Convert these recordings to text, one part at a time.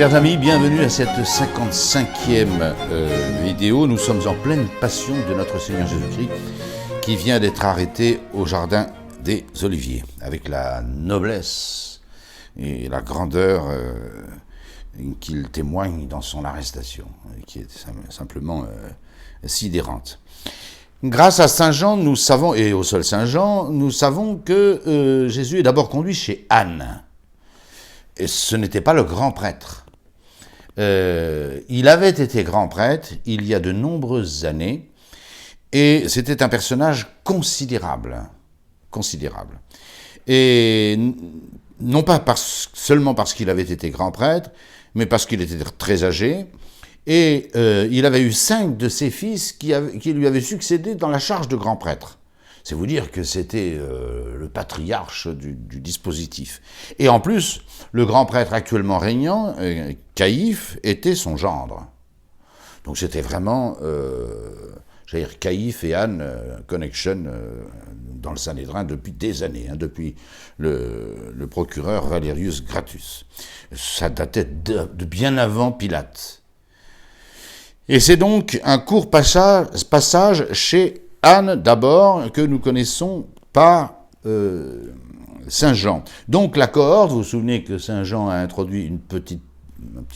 Chers amis, bienvenue à cette 55e vidéo. Nous sommes en pleine passion de notre Seigneur Jésus-Christ qui vient d'être arrêté au jardin des Oliviers, avec la noblesse et la grandeur qu'il témoigne dans son arrestation, qui est simplement sidérante. Grâce à Saint Jean, nous savons, et au seul Saint Jean, nous savons que Jésus est d'abord conduit chez Anne. Et ce n'était pas le grand prêtre. Il avait été grand prêtre il y a de nombreuses années, et c'était un personnage considérable. Et non pas seulement parce qu'il avait été grand prêtre, mais parce qu'il était très âgé, et il avait eu 5 de ses fils qui lui avaient succédé dans la charge de grand prêtre. C'est vous dire que c'était le patriarche du dispositif. Et en plus, le grand prêtre actuellement régnant, Caïphe, était son gendre. Donc c'était vraiment, j'allais dire, Caïphe et Anne connection dans le Sanhédrin depuis des années, depuis le procureur Valerius Gratus. Ça datait de bien avant Pilate. Et c'est donc un court passage chez Anne, d'abord, que nous connaissons par Saint Jean. Donc la cohorte, vous vous souvenez que Saint Jean a introduit un petit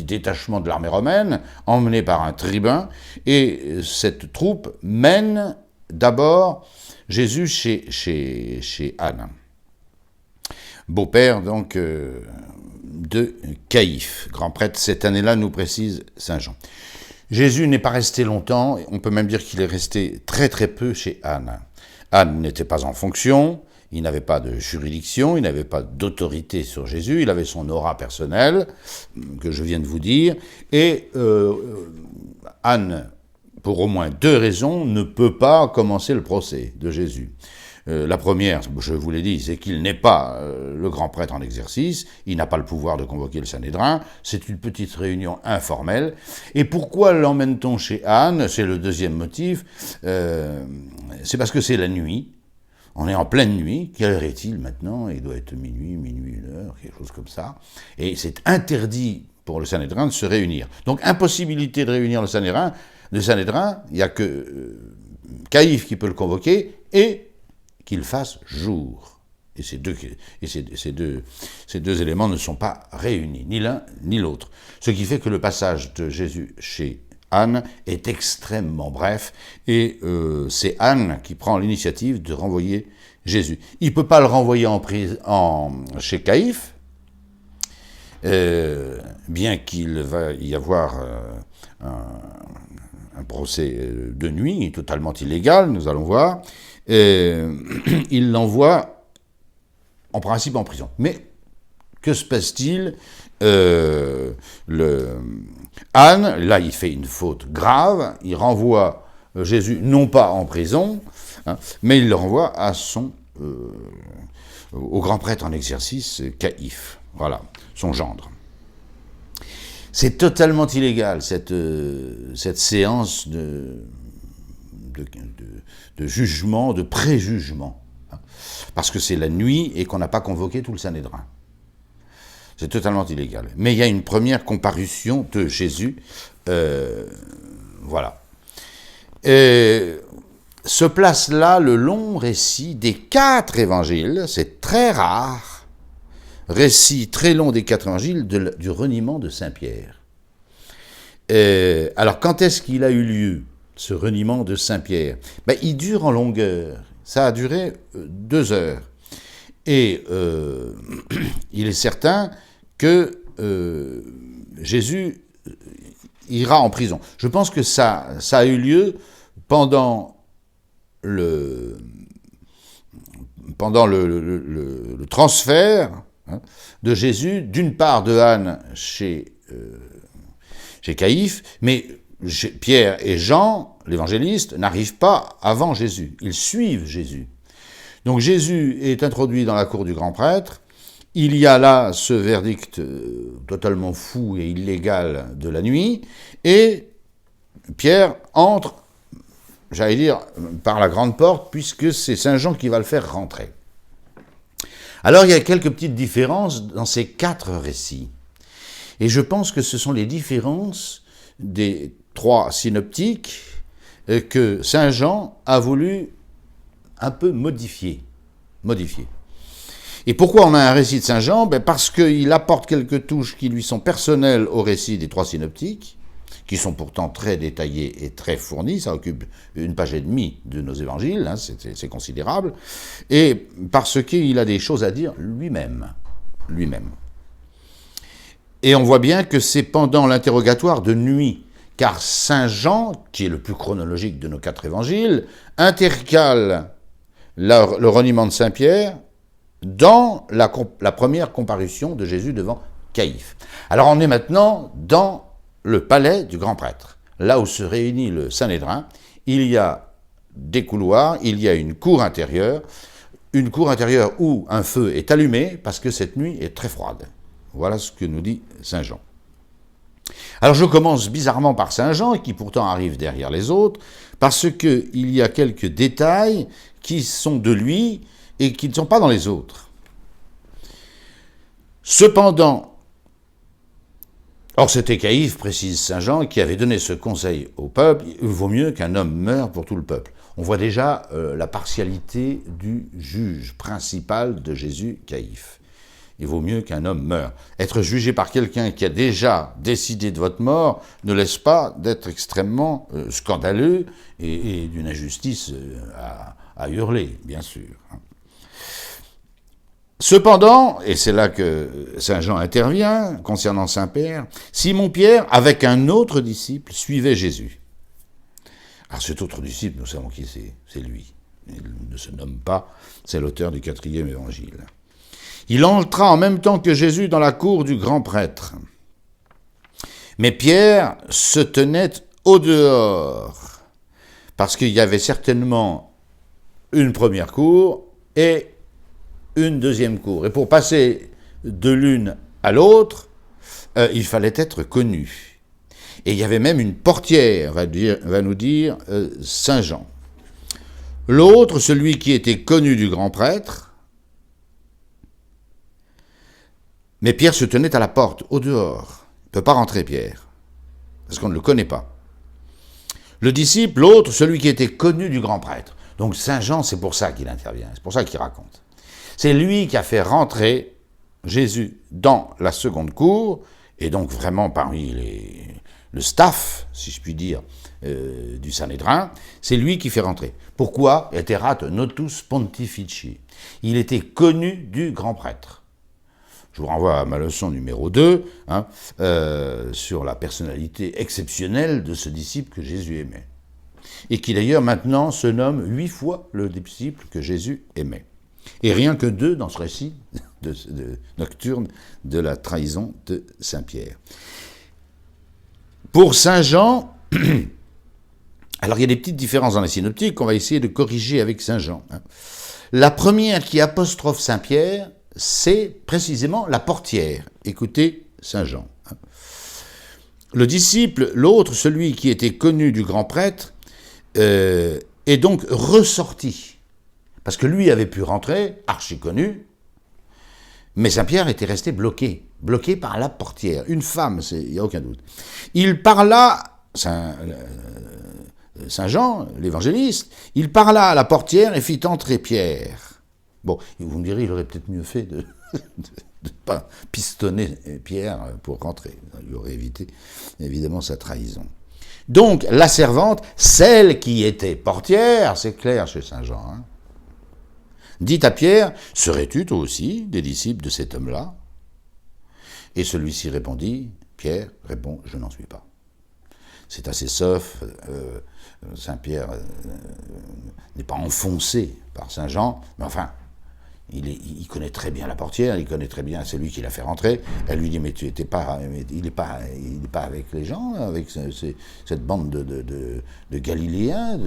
détachement de l'armée romaine, emmené par un tribun, et cette troupe mène d'abord Jésus chez Anne, beau-père donc de Caïphe, grand prêtre cette année-là, nous précise Saint Jean. Jésus n'est pas resté longtemps, on peut même dire qu'il est resté très très peu chez Anne. Anne n'était pas en fonction, il n'avait pas de juridiction, il n'avait pas d'autorité sur Jésus, il avait son aura personnelle, que je viens de vous dire, et Anne, pour au moins 2 raisons, ne peut pas commencer le procès de Jésus. La première, je vous l'ai dit, c'est qu'il n'est pas le grand prêtre en exercice, il n'a pas le pouvoir de convoquer le Sanhédrin, c'est une petite réunion informelle. Et pourquoi l'emmène-t-on chez Anne? C'est le deuxième motif, c'est parce que c'est la nuit, on est en pleine nuit, quelle heure est-il maintenant? Il doit être minuit 1h, quelque chose comme ça, et c'est interdit pour le Sanhédrin de se réunir. Donc impossibilité de réunir le Sanhédrin, il n'y a que Caïphe qui peut le convoquer, et qu'il fasse jour. Et ces deux éléments ne sont pas réunis, ni l'un ni l'autre. Ce qui fait que le passage de Jésus chez Anne est extrêmement bref, et c'est Anne qui prend l'initiative de renvoyer Jésus. Il ne peut pas le renvoyer chez Caïphe, bien qu'il va y avoir un procès de nuit, totalement illégal, nous allons voir. Il l'envoie en principe en prison. Mais que se passe-t-il? Anne, là, il fait une faute grave, il renvoie Jésus non pas en prison, mais il le renvoie à au grand prêtre en exercice, Caïphe, voilà, son gendre. C'est totalement illégal, cette séance de jugement, de préjugement, parce que c'est la nuit et qu'on n'a pas convoqué tout le Sanhédrin. C'est totalement illégal. Mais il y a une première comparution de Jésus, voilà. Se place là le long récit des 4 évangiles, c'est très rare, récit très long des 4 évangiles du reniement de Saint-Pierre. Alors quand est-ce qu'il a eu lieu, ce reniement de Saint-Pierre? Il dure en longueur, ça a duré 2 heures. Et il est certain que Jésus ira en prison. Je pense que ça a eu lieu pendant le transfert de Jésus, d'une part de Anne chez Caïphe, mais Pierre et Jean, l'évangéliste, n'arrivent pas avant Jésus, ils suivent Jésus. Donc Jésus est introduit dans la cour du grand prêtre, il y a là ce verdict totalement fou et illégal de la nuit, et Pierre entre, j'allais dire, par la grande porte, puisque c'est Saint Jean qui va le faire rentrer. Alors il y a quelques petites différences dans ces 4 récits. Et je pense que ce sont les différences des 3 synoptiques que saint Jean a voulu un peu modifier. Et pourquoi on a un récit de saint Jean? Parce qu'il apporte quelques touches qui lui sont personnelles au récit des 3 synoptiques, qui sont pourtant très détaillés et très fournis, ça occupe 1 page et demie de nos évangiles, c'est considérable, et parce qu'il a des choses à dire lui-même. Et on voit bien que c'est pendant l'interrogatoire de nuit, car saint Jean, qui est le plus chronologique de nos 4 évangiles, intercale le reniement de Saint-Pierre dans la première comparution de Jésus devant Caïphe. Alors on est maintenant dans le palais du grand prêtre, là où se réunit le Sanhédrin. Il y a des couloirs, il y a une cour intérieure où un feu est allumé parce que cette nuit est très froide. Voilà ce que nous dit saint Jean. Alors je commence bizarrement par saint Jean, qui pourtant arrive derrière les autres, parce qu'il y a quelques détails qui sont de lui et qui ne sont pas dans les autres. Cependant, or c'était Caïphe, précise saint Jean, qui avait donné ce conseil au peuple: il vaut mieux qu'un homme meure pour tout le peuple. On voit déjà la partialité du juge principal de Jésus, Caïphe. Il vaut mieux qu'un homme meure. Être jugé par quelqu'un qui a déjà décidé de votre mort ne laisse pas d'être extrêmement scandaleux et d'une injustice à hurler, bien sûr. Cependant, et c'est là que saint Jean intervient, concernant Saint-Père, Simon-Pierre, avec un autre disciple, suivait Jésus. Alors cet autre disciple, nous savons qui c'est lui. Il ne se nomme pas, c'est l'auteur du 4e évangile. Il entra en même temps que Jésus dans la cour du grand prêtre. Mais Pierre se tenait au dehors, parce qu'il y avait certainement une première cour et une deuxième cour. Et pour passer de l'une à l'autre, il fallait être connu. Et il y avait même une portière, va nous dire saint Jean. L'autre, celui qui était connu du grand prêtre, mais Pierre se tenait à la porte, au dehors. Il ne peut pas rentrer, Pierre, parce qu'on ne le connaît pas. Le disciple, l'autre, celui qui était connu du grand prêtre. Donc saint Jean, c'est pour ça qu'il intervient, c'est pour ça qu'il raconte. C'est lui qui a fait rentrer Jésus dans la seconde cour, et donc vraiment parmi le staff, si je puis dire, du Sanhédrin, c'est lui qui fait rentrer. Pourquoi? Eterat notus pontifici. Il était connu du grand prêtre. Je vous renvoie à ma leçon numéro 2, sur la personnalité exceptionnelle de ce disciple que Jésus aimait. Et qui d'ailleurs maintenant se nomme 8 fois le disciple que Jésus aimait. Et rien que 2 dans ce récit nocturne de la trahison de Saint-Pierre. Pour saint Jean, alors il y a des petites différences dans les synoptiques qu'on va essayer de corriger avec saint Jean. La première qui apostrophe Saint-Pierre, c'est précisément la portière. Écoutez saint Jean. Le disciple, l'autre, celui qui était connu du grand prêtre, est donc ressorti. Parce que lui avait pu rentrer, archi connu, mais Saint-Pierre était resté bloqué par la portière. Une femme, il n'y a aucun doute. Il parla, saint Jean, l'évangéliste, il parla à la portière et fit entrer Pierre. Bon, vous me direz, il aurait peut-être mieux fait de ne pas pistonner Pierre pour rentrer. Il aurait évité, évidemment, sa trahison. Donc, la servante, celle qui était portière, c'est clair chez saint Jean, dit à Pierre, « Serais-tu toi aussi des disciples de cet homme-là » Et celui-ci répondit, Pierre répond, « Je n'en suis pas. » C'est assez sauf, Saint-Pierre n'est pas enfoncé par saint Jean, mais enfin, il connaît très bien la portière, il connaît très bien celui qui l'a fait rentrer. Elle lui dit, mais il n'est pas avec les gens, avec cette bande de Galiléens,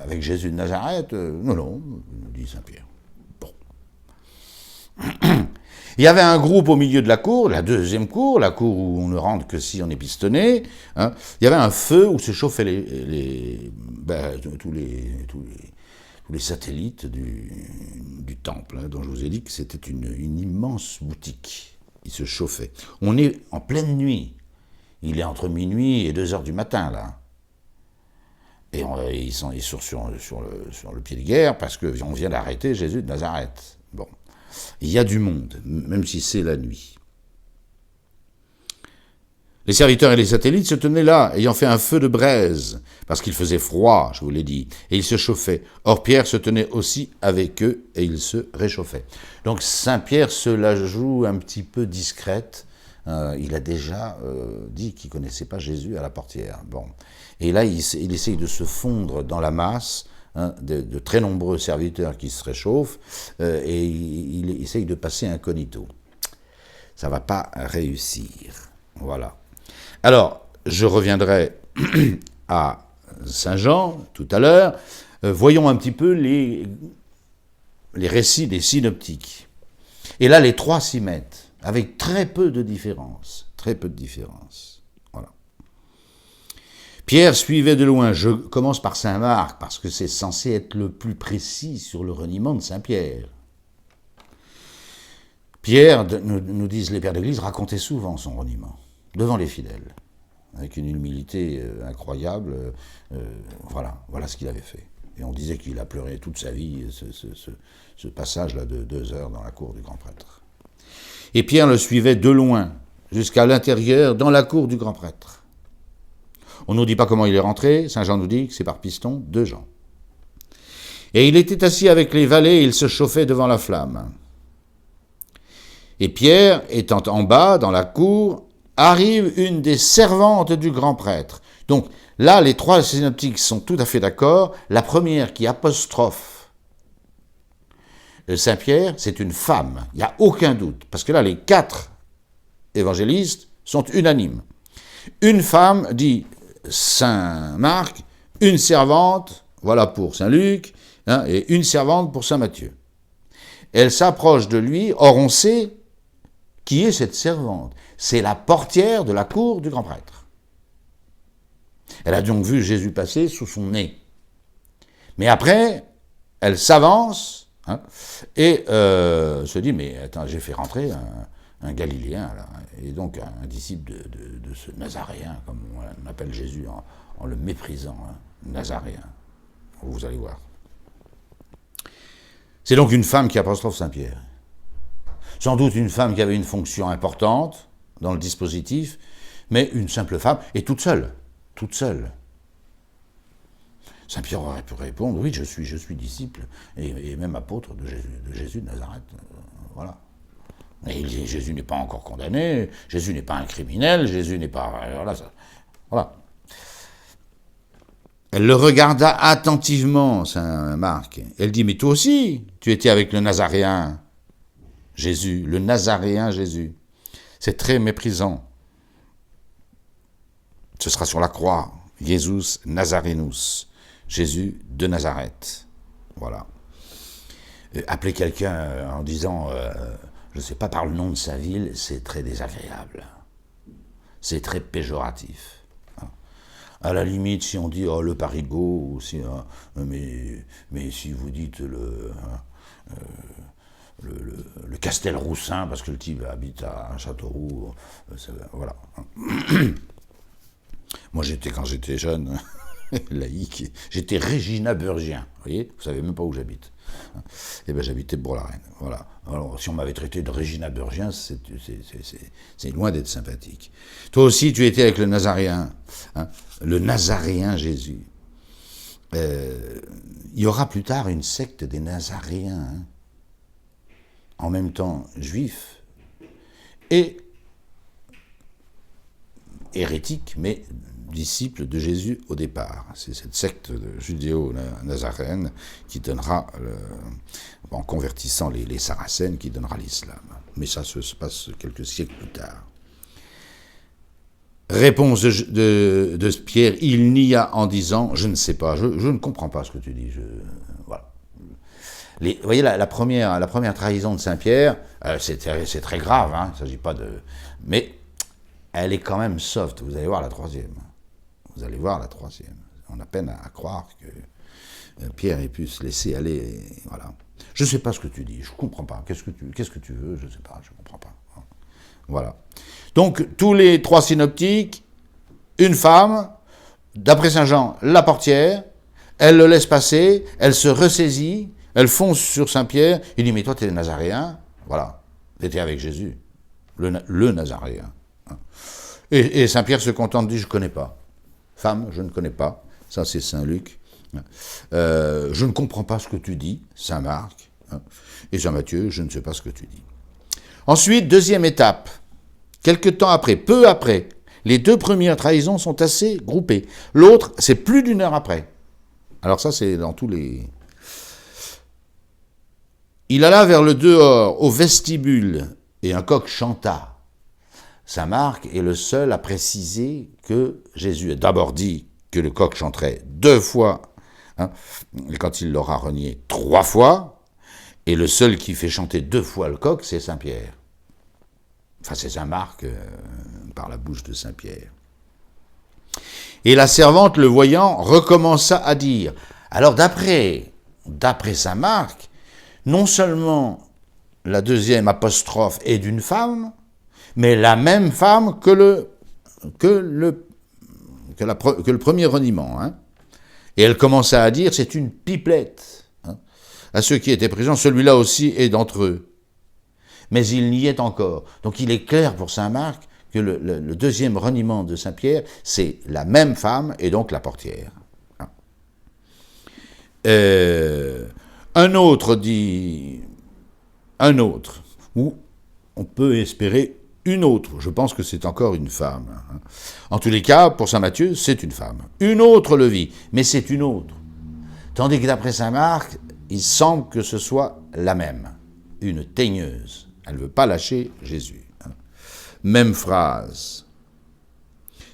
avec Jésus de Nazareth. Non, dit Saint-Pierre. Bon. Il y avait un groupe au milieu de la cour, la deuxième cour, la cour où on ne rentre que si on est pistonné. Il y avait un feu où se chauffaient tous les satellites du temple, dont je vous ai dit que c'était une immense boutique. Il se chauffait. On est en pleine nuit. Il est entre minuit et 2 heures du matin, là. Et ils sont sur le pied de guerre parce qu'on vient d'arrêter Jésus de Nazareth. Bon. Il y a du monde, même si c'est la nuit. Les serviteurs et les satellites se tenaient là, ayant fait un feu de braise, parce qu'il faisait froid, je vous l'ai dit, et ils se chauffaient. Or Pierre se tenait aussi avec eux, et il se réchauffait. Donc Saint-Pierre se la joue un petit peu discrète. Il a déjà dit qu'il ne connaissait pas Jésus à la portière. Bon. Et là, il essaye de se fondre dans la masse, de très nombreux serviteurs qui se réchauffent, et il essaye de passer incognito. Ça ne va pas réussir. Voilà. Alors, je reviendrai à Saint-Jean tout à l'heure. Voyons un petit peu les récits des synoptiques. Et là, les trois s'y mettent, avec très peu de différence. Très peu de différence. Voilà. Pierre suivait de loin. Je commence par Saint Marc, parce que c'est censé être le plus précis sur le reniement de Saint Pierre. Pierre, nous disent les pères d'Église, racontait souvent son reniement, devant les fidèles, avec une humilité incroyable. Voilà ce qu'il avait fait. Et on disait qu'il a pleuré toute sa vie, ce passage-là de 2 heures dans la cour du grand prêtre. Et Pierre le suivait de loin, jusqu'à l'intérieur, dans la cour du grand prêtre. On ne nous dit pas comment il est rentré, Saint Jean nous dit que c'est par piston de Jean. Et il était assis avec les valets, et il se chauffait devant la flamme. Et Pierre, étant en bas, dans la cour, arrive une des servantes du grand prêtre. Donc là, les trois synoptiques sont tout à fait d'accord. La première qui apostrophe Saint-Pierre, c'est une femme. Il n'y a aucun doute. Parce que là, les 4 évangélistes sont unanimes. Une femme dit Saint Marc, une servante, voilà pour Saint Luc, et une servante pour Saint Matthieu. Elle s'approche de lui, or on sait qui est cette servante. C'est la portière de la cour du grand prêtre. Elle a donc vu Jésus passer sous son nez. Mais après, elle s'avance et se dit, mais attends, j'ai fait rentrer un Galiléen, là, et donc un disciple de ce Nazaréen, comme on appelle Jésus en le méprisant, Nazaréen. Vous allez voir. C'est donc une femme qui apostrophe Saint-Pierre. Sans doute une femme qui avait une fonction importante dans le dispositif, mais une simple femme, et toute seule. Saint-Pierre aurait pu répondre, oui, je suis disciple, et même apôtre de Jésus de Nazareth. Voilà. Et Jésus n'est pas encore condamné, Jésus n'est pas un criminel, Jésus n'est pas... Voilà. Elle le regarda attentivement, Saint Marc. Elle dit, mais toi aussi, tu étais avec le Nazaréen Jésus, le Nazaréen Jésus. C'est très méprisant. Ce sera sur la croix. Jesus Nazarenus. Jésus de Nazareth. Voilà. Appeler quelqu'un en disant, je ne sais pas, par le nom de sa ville, c'est très désagréable. C'est très péjoratif. À la limite, si on dit le Parigot, ou si, mais si vous dites le Castelroussin, parce que le type habite à Châteauroux, voilà. Moi, quand j'étais jeune, laïque, j'étais Régina-Burgien, vous voyez, vous savez même pas où j'habite. Eh bien, j'habitais Bourg-la-Reine, voilà. Alors, si on m'avait traité de Régina-Burgien, c'est loin d'être sympathique. Toi aussi, tu étais avec le Nazaréen, le Nazaréen Jésus. Il y aura plus tard une secte des Nazaréens, en même temps juifs et hérétiques, mais disciples de Jésus au départ. C'est cette secte judéo-nazaréenne qui donnera, en convertissant les Saracènes, qui donnera l'islam. Mais ça se passe quelques siècles plus tard. Réponse de Pierre, il nia en disant, je ne sais pas, je ne comprends pas ce que tu dis. Voilà. Vous voyez, la première trahison de Saint-Pierre, c'est très grave, il ne s'agit pas de... Mais elle est quand même soft, vous allez voir la troisième. On a peine à croire que Pierre ait pu se laisser aller, voilà. Je ne sais pas ce que tu dis, je ne comprends pas. Qu'est-ce que tu veux, je ne sais pas, je ne comprends pas. Voilà. Donc, tous les 3 synoptiques, une femme, d'après saint Jean, la portière, elle le laisse passer, elle se ressaisit, elle fonce sur Saint-Pierre, il dit, mais toi, t'es nazaréen, voilà, t'étais avec Jésus, le nazaréen. Et Saint-Pierre se contente, dit, je ne connais pas. Femme, je ne connais pas. Ça, c'est Saint Luc. Je ne comprends pas ce que tu dis, Saint Marc. Et Saint Matthieu, je ne sais pas ce que tu dis. Ensuite, deuxième étape. Quelque temps après, peu après, les 2 premières trahisons sont assez groupées. L'autre, c'est plus d'1 heure après. Alors ça, c'est dans tous les... Il alla vers le dehors, au vestibule, et un coq chanta. Saint Marc est le seul à préciser que Jésus a d'abord dit que le coq chanterait 2 fois, et quand il l'aura renié 3 fois, et le seul qui fait chanter 2 fois le coq, c'est Saint Pierre. Enfin, c'est Saint Marc par la bouche de Saint Pierre. Et la servante, le voyant, recommença à dire. Alors, d'après Saint Marc, non seulement la deuxième apostrophe est d'une femme, mais la même femme que le premier reniement. Et elle commença à dire, c'est une pipelette. À ceux qui étaient présents, celui-là aussi est d'entre eux. Mais il n'y est encore. Donc il est clair pour saint Marc que le deuxième reniement de Saint Pierre, c'est la même femme et donc la portière. Un autre dit, ou on peut espérer une autre. Je pense que c'est encore une femme. En tous les cas, pour saint Matthieu, c'est une femme. Une autre le vit, mais c'est une autre. Tandis que d'après saint Marc, il semble que ce soit la même, une teigneuse. Elle ne veut pas lâcher Jésus. Même phrase.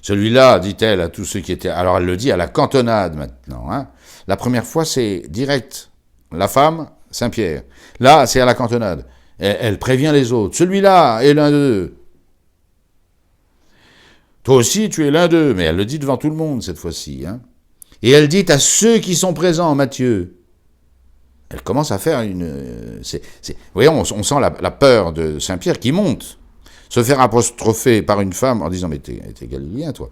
Celui-là, dit-elle à tous ceux qui étaient... Alors elle le dit à la cantonade maintenant. La première fois, c'est direct. La femme, Saint-Pierre. Là, c'est à la cantonade. Elle prévient les autres. Celui-là est l'un d'eux. Toi aussi, tu es l'un d'eux. Mais elle le dit devant tout le monde cette fois-ci. Et elle dit à ceux qui sont présents, Matthieu. Elle commence à faire une... Voyons, on sent la peur de Saint-Pierre qui monte. Se faire apostropher par une femme en disant « Mais t'es galiléen, toi ».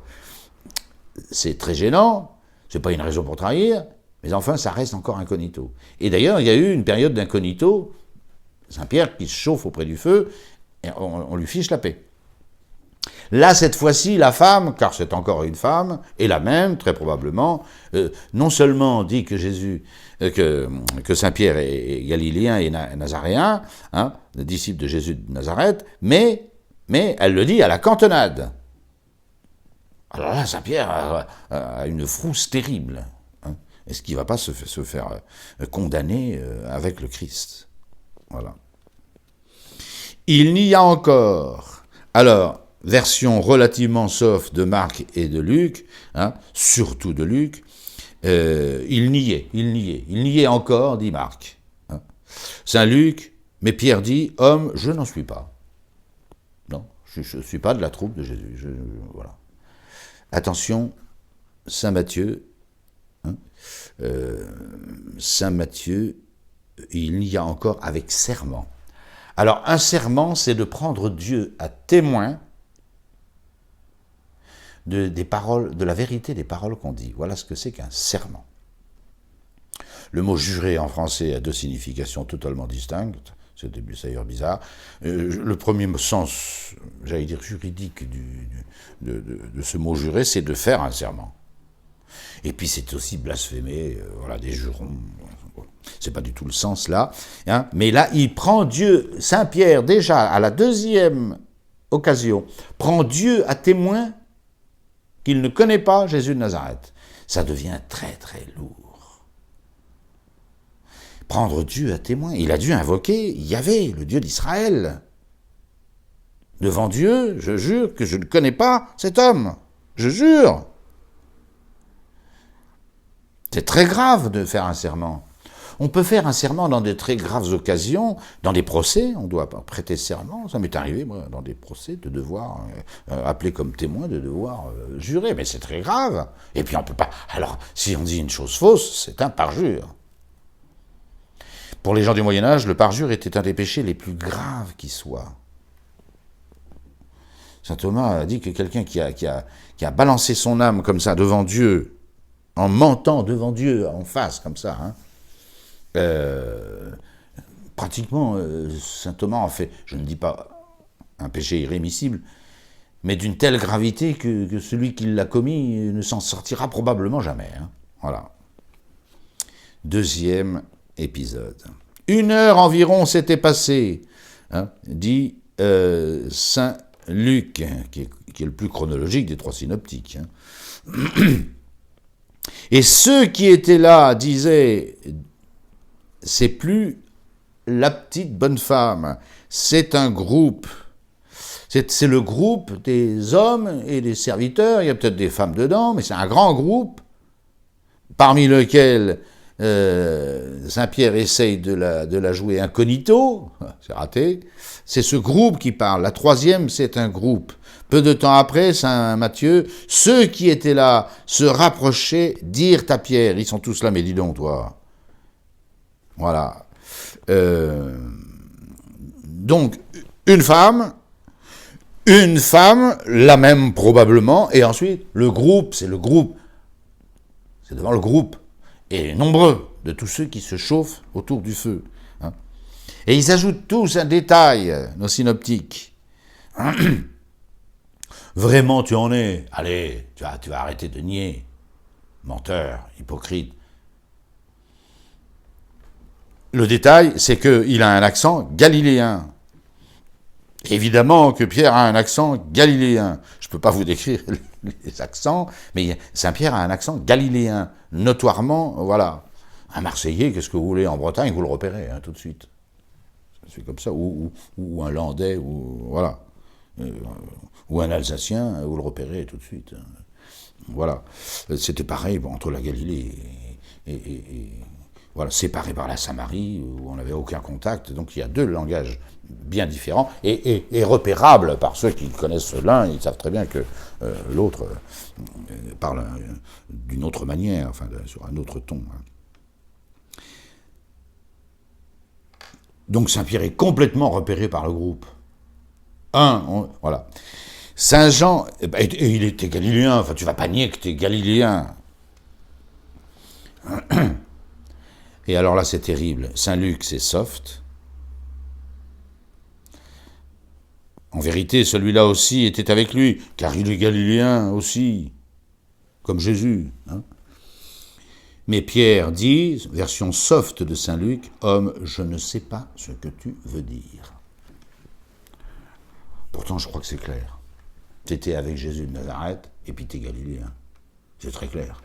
C'est très gênant, c'est pas une raison pour trahir, mais enfin, ça reste encore incognito. Et d'ailleurs, il y a eu une période d'incognito, Saint-Pierre qui se chauffe auprès du feu, et on lui fiche la paix. Là, cette fois-ci, la femme, car c'est encore une femme, est la même, très probablement, non seulement dit que Jésus, que Saint-Pierre est galiléen et nazaréen, le disciple de Jésus de Nazareth, mais elle le dit à la cantonade. Alors là, Saint-Pierre a une frousse terrible. Est-ce qu'il ne va pas se faire condamner avec le Christ? Voilà. Il n'y a encore... Alors, version relativement soft de Marc et de Luc, surtout de Luc, il niait encore, dit Marc. Saint Luc, mais Pierre dit, homme, je n'en suis pas. Non, je ne suis pas de la troupe de Jésus. Voilà. Attention, Saint Matthieu, il n'y a encore avec serment. Alors, un serment, c'est de prendre Dieu à témoin des paroles, de la vérité des paroles qu'on dit. Voilà ce que c'est qu'un serment. Le mot jurer en français a 2 significations totalement distinctes. C'est d'ailleurs bizarre. Le premier sens, j'allais dire juridique de ce mot jurer, c'est de faire un serment. Et puis c'est aussi blasphémer, des jurons. C'est pas du tout le sens là. Mais là, il prend Dieu, Saint Pierre, déjà à la 2e occasion, prend Dieu à témoin qu'il ne connaît pas Jésus de Nazareth. Ça devient très très lourd. Prendre Dieu à témoin. Il a dû invoquer Yahvé, le Dieu d'Israël. Devant Dieu, je jure que je ne connais pas cet homme. Je jure. C'est très grave de faire un serment. On peut faire un serment dans de très graves occasions, dans des procès, on doit prêter serment. Ça m'est arrivé, moi, dans des procès, de devoir appeler comme témoin, de devoir jurer. Mais c'est très grave. Et puis on peut pas... Alors, si on dit une chose fausse, c'est un parjure. Pour les gens du Moyen-Âge, le parjure était un des péchés les plus graves qui soient. Saint Thomas a dit que quelqu'un qui a balancé son âme comme ça devant Dieu, en mentant devant Dieu, en face, comme ça, pratiquement, Saint Thomas en fait, je ne dis pas un péché irrémissible, mais d'une telle gravité que celui qui l'a commis ne s'en sortira probablement jamais. Voilà. Deuxième épisode. 1 heure environ s'était passée, dit Saint Luc, qui est le plus chronologique des 3 synoptiques. Et ceux qui étaient là disaient, c'est plus la petite bonne femme, c'est un groupe. C'est le groupe des hommes et des serviteurs, il y a peut-être des femmes dedans, mais c'est un grand groupe, parmi lequel Saint-Pierre essaye de la jouer incognito, c'est raté, c'est ce groupe qui parle. La 3e, c'est un groupe. Peu de temps après, Saint Matthieu, ceux qui étaient là se rapprochaient, dirent à Pierre, ils sont tous là, mais dis donc toi. Voilà. Donc, une femme, la même probablement, et ensuite, le groupe, c'est devant le groupe, et nombreux de tous ceux qui se chauffent autour du feu. Et ils ajoutent tous un détail, nos synoptiques. Vraiment tu en es, allez, tu vas arrêter de nier, menteur, hypocrite. Le détail, c'est qu'il a un accent galiléen. Évidemment que Pierre a un accent galiléen. Je ne peux pas vous décrire les accents, mais Saint-Pierre a un accent galiléen, notoirement, voilà. Un Marseillais, qu'est-ce que vous voulez en Bretagne, vous le repérez tout de suite. C'est comme ça, ou un Landais, ou voilà. Ou un Alsacien, vous le repérez tout de suite. Voilà. C'était pareil entre la Galilée et voilà, séparé par la Samarie, où on n'avait aucun contact. Donc il y a 2 langages bien différents et repérables par ceux qui connaissent l'un. Ils savent très bien que l'autre parle d'une autre manière, enfin sur un autre ton. Donc Saint-Pierre est complètement repéré par le groupe. Voilà. Saint Jean, et il était galiléen, enfin tu vas pas nier que tu es galiléen. Et alors là c'est terrible, Saint Luc c'est soft. En vérité celui-là aussi était avec lui, car il est galiléen aussi, comme Jésus. Mais Pierre dit, version soft de Saint Luc, « Homme, je ne sais pas ce que tu veux dire. » Pourtant, je crois que c'est clair. Tu étais avec Jésus de Nazareth, et puis tu es galiléen. C'est très clair.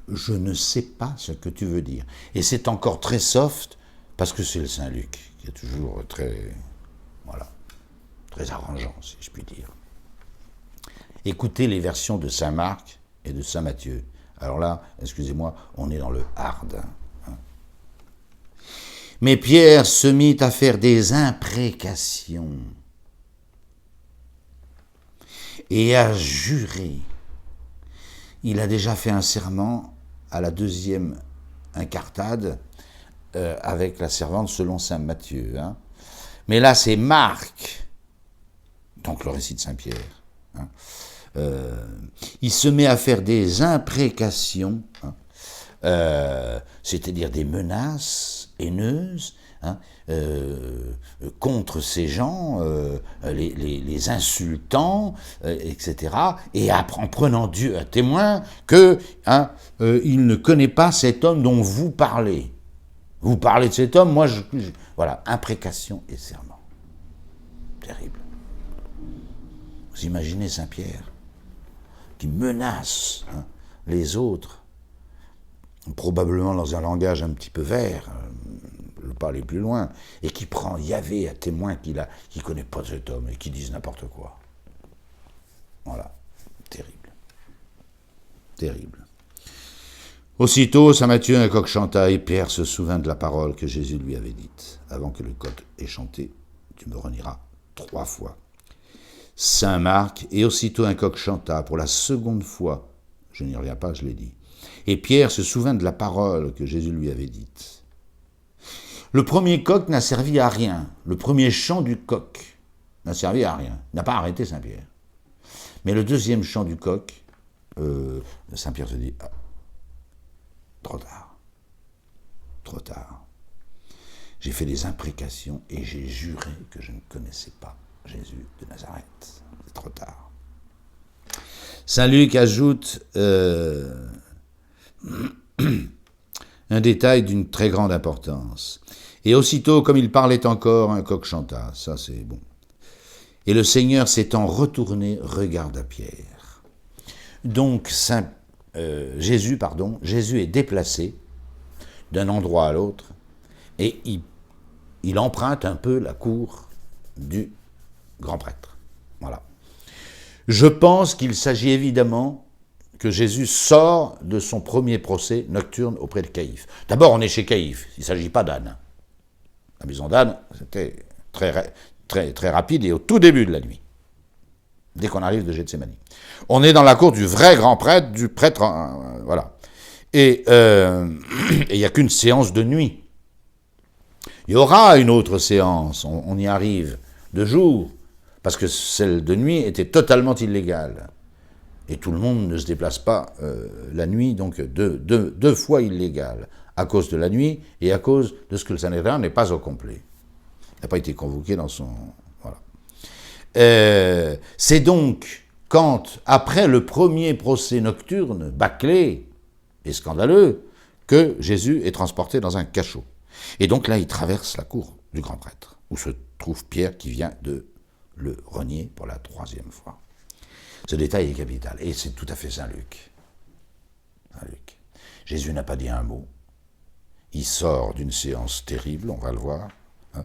Je ne sais pas ce que tu veux dire. Et c'est encore très soft, parce que c'est le Saint Luc, qui est toujours très arrangeant, si je puis dire. Écoutez les versions de Saint Marc et de Saint Matthieu. Alors là, excusez-moi, on est dans le hard. Mais Pierre se mit à faire des imprécations et à jurer. Il a déjà fait un serment à la 2e incartade avec la servante selon saint Matthieu. Mais là, c'est Marc, donc le récit de Saint-Pierre. Il se met à faire des imprécations, c'est-à-dire des menaces haineuses, contre ces gens, les insultant, etc. Et en prenant Dieu à témoin que il ne connaît pas cet homme dont vous parlez. Vous parlez de cet homme, moi voilà, imprécation et serment. Terrible. Vous imaginez Saint-Pierre qui menace les autres, probablement dans un langage un petit peu vert, ne pas aller plus loin, et qui prend Yahvé à témoin qu'il ne connaît pas cet homme et qui dise n'importe quoi. Voilà, terrible. Terrible. Aussitôt, Saint Matthieu un coq chanta, et Pierre se souvint de la parole que Jésus lui avait dite. Avant que le coq ait chanté, tu me renieras 3 fois. Saint Marc, et aussitôt un coq chanta pour la 2e fois. Je n'y reviens pas, je l'ai dit. Et Pierre se souvint de la parole que Jésus lui avait dite. Le premier coq n'a servi à rien. Le premier chant du coq n'a servi à rien. Il n'a pas arrêté Saint-Pierre. Mais le deuxième chant du coq, Saint-Pierre se dit, ah, trop tard, trop tard. J'ai fait des imprécations et j'ai juré que je ne connaissais pas Jésus de Nazareth. C'est trop tard. Saint Luc ajoute un détail d'une très grande importance. Et aussitôt, comme il parlait encore, un coq chanta. Ça, c'est bon. Et le Seigneur s'étant retourné, regarda Pierre. Donc, Jésus est déplacé d'un endroit à l'autre et il emprunte un peu la cour du grand prêtre. Voilà. Je pense qu'il s'agit évidemment que Jésus sort de son premier procès nocturne auprès de Caïphe. D'abord, on est chez Caïphe, il ne s'agit pas d'Anne. La maison d'Anne, c'était très rapide et au tout début de la nuit, dès qu'on arrive de Gethsémani. On est dans la cour du vrai grand prêtre, du prêtre, voilà. Et il n'y a qu'une séance de nuit. Il y aura une autre séance, on y arrive, de jour, parce que celle de nuit était totalement illégale. Et tout le monde ne se déplace pas la nuit, donc deux fois illégal, à cause de la nuit et à cause de ce que le Sanhédrin n'est pas au complet. Il n'a pas été convoqué dans son... Voilà. C'est donc quand, après le premier procès nocturne, bâclé et scandaleux, que Jésus est transporté dans un cachot. Et donc là, il traverse la cour du grand prêtre, où se trouve Pierre qui vient de le renier pour la 3e fois. Ce détail est capital, et c'est tout à fait Saint Luc. Saint Luc. Jésus n'a pas dit un mot. Il sort d'une séance terrible, on va le voir, hein,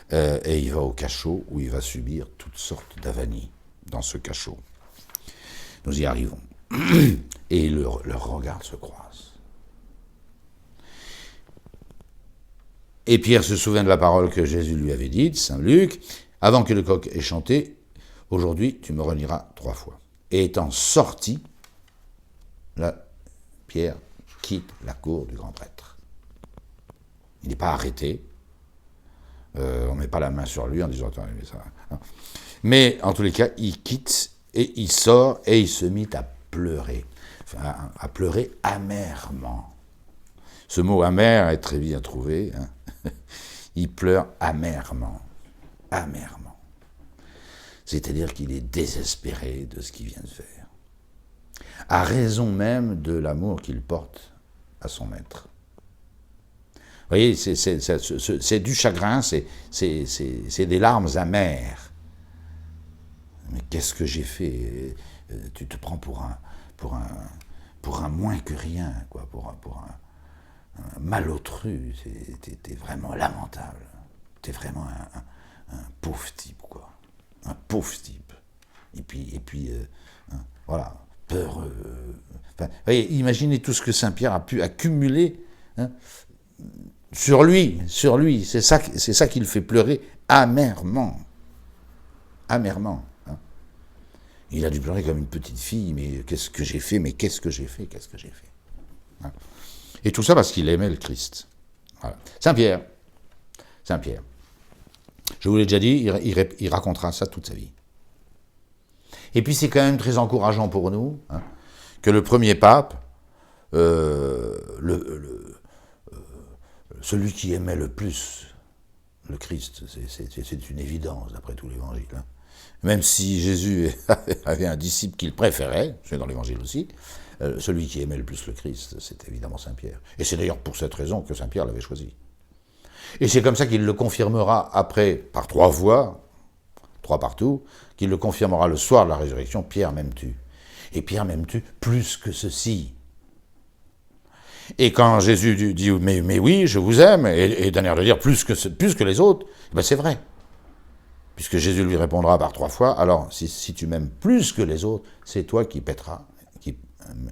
et il va au cachot où il va subir toutes sortes d'avanies dans ce cachot. Nous y arrivons. Et leurs regards se croisent. Et Pierre se souvient de la parole que Jésus lui avait dite, Saint Luc, avant que le coq ait chanté, aujourd'hui tu me renieras 3 fois. Et étant sorti, là, Pierre quitte la cour du grand prêtre. Il n'est pas arrêté. On ne met pas la main sur lui en disant « Attends, mais ça... » Mais en tous les cas, il quitte et il sort et il se mit à pleurer. Enfin, à pleurer amèrement. Ce mot amer est très bien trouvé. Hein. Il pleure amèrement. Amèrement. C'est-à-dire qu'il est désespéré de ce qu'il vient de faire. À raison même de l'amour qu'il porte à son maître. Vous voyez, c'est du chagrin, c'est des larmes amères. Mais qu'est-ce que j'ai fait? Tu te prends pour un moins que rien, quoi, pour un malotru. T'es vraiment lamentable. T'es vraiment un pauvre type, quoi. Un pauvre type. Et puis voilà, peureux. Enfin, voyez, imaginez tout ce que Saint-Pierre a pu accumuler, hein, sur lui. C'est ça qui le fait pleurer amèrement. Amèrement. Hein. Il a dû pleurer comme une petite fille, mais qu'est-ce que j'ai fait, hein. Et tout ça parce qu'il aimait le Christ. Voilà. Saint-Pierre. Je vous l'ai déjà dit, il racontera ça toute sa vie. Et puis c'est quand même très encourageant pour nous, hein, que le premier pape, celui qui aimait le plus le Christ, c'est une évidence d'après tout l'Évangile. Hein. Même si Jésus avait un disciple qu'il préférait, c'est dans l'Évangile aussi, celui qui aimait le plus le Christ, c'est évidemment Saint-Pierre. Et c'est d'ailleurs pour cette raison que Saint-Pierre l'avait choisi. Et c'est comme ça qu'il le confirmera après, par 3 fois, 3 partout, qu'il le confirmera le soir de la résurrection, Pierre m'aimes-tu? Et Pierre m'aimes-tu plus que ceci? Et quand Jésus dit mais oui, je vous aime, et d'un air de dire plus que les autres, ben c'est vrai. Puisque Jésus lui répondra par 3 fois, alors si tu m'aimes plus que les autres, c'est toi qui pèteras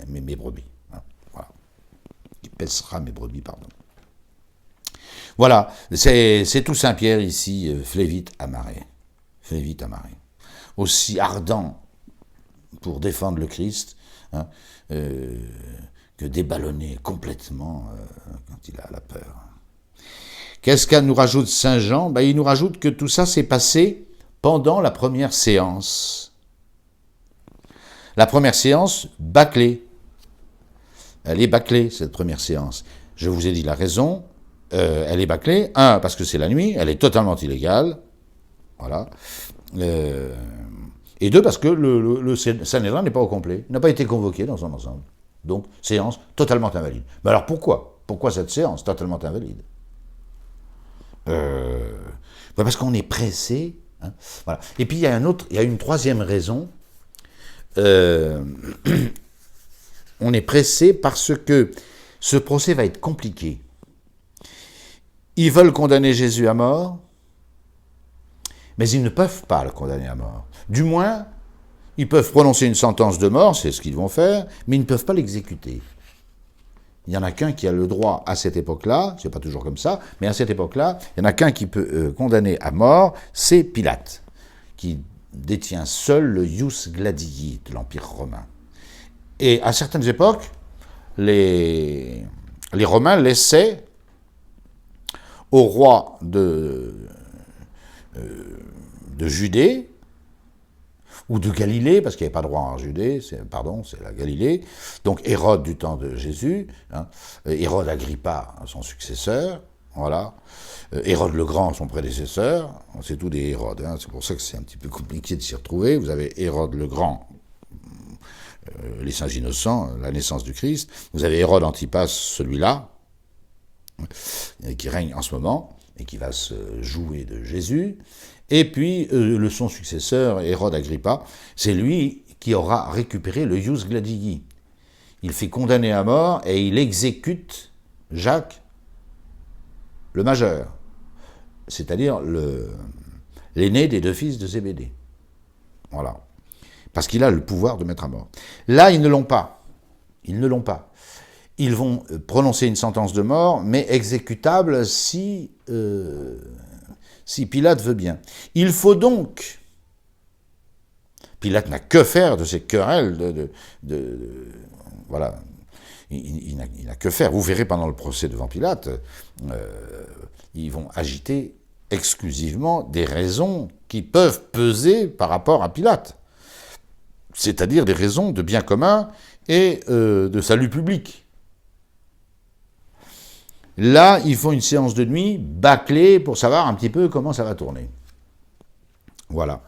mes brebis. Voilà. Qui pèsera mes brebis, pardon. Voilà, c'est tout Saint-Pierre ici, Flévite Amaré. Flévite Amaré. Aussi ardent pour défendre le Christ, hein, que déballonné complètement quand il a la peur. Qu'est-ce qu'elle nous rajoute Saint Jean? Ben, il nous rajoute que tout ça s'est passé pendant la première séance. La première séance, bâclée. Elle est bâclée, cette première séance. Je vous ai dit la raison. Elle est bâclée. Un, parce que c'est la nuit, elle est totalement illégale. Voilà. Et deux, parce que le Sanhédrin n'est pas au complet. Il n'a pas été convoqué dans son ensemble. Donc, séance totalement invalide. Mais alors pourquoi ? Pourquoi cette séance totalement invalide ? Parce qu'on est pressé. Hein, voilà. Et puis il y a une troisième raison. On est pressé parce que ce procès va être compliqué. Ils veulent condamner Jésus à mort, mais ils ne peuvent pas le condamner à mort. Du moins, ils peuvent prononcer une sentence de mort, c'est ce qu'ils vont faire, mais ils ne peuvent pas l'exécuter. Il n'y en a qu'un qui a le droit à cette époque-là, c'est pas toujours comme ça, mais à cette époque-là, il n'y en a qu'un qui peut condamner à mort, c'est Pilate, qui détient seul le ius gladii de l'Empire romain. Et à certaines époques, les Romains laissaient au roi de Judée, ou de Galilée, parce qu'il n'y avait pas de roi en Judée, c'est la Galilée, donc Hérode du temps de Jésus, hein, Hérode Agrippa, son successeur, voilà, Hérode le Grand, son prédécesseur, c'est tous des Hérodes, hein, c'est pour ça que c'est un petit peu compliqué de s'y retrouver. Vous avez Hérode le Grand, les saints innocents, la naissance du Christ, vous avez Hérode Antipas, celui-là, qui règne en ce moment, et qui va se jouer de Jésus, et puis son successeur, Hérode Agrippa, c'est lui qui aura récupéré le ius gladii. Il fait condamner à mort et il exécute Jacques le majeur, c'est-à-dire l'aîné des deux fils de Zébédée. Voilà. Parce qu'il a le pouvoir de mettre à mort. Là, ils ne l'ont pas. Ils ne l'ont pas. Ils vont prononcer une sentence de mort, mais exécutable si Pilate veut bien. Il faut donc... Pilate n'a que faire de ces querelles voilà. Il n'a que faire. Vous verrez pendant le procès devant Pilate, ils vont agiter exclusivement des raisons qui peuvent peser par rapport à Pilate. C'est-à-dire des raisons de bien commun et de salut public. Là, ils font une séance de nuit bâclée pour savoir un petit peu comment ça va tourner. Voilà.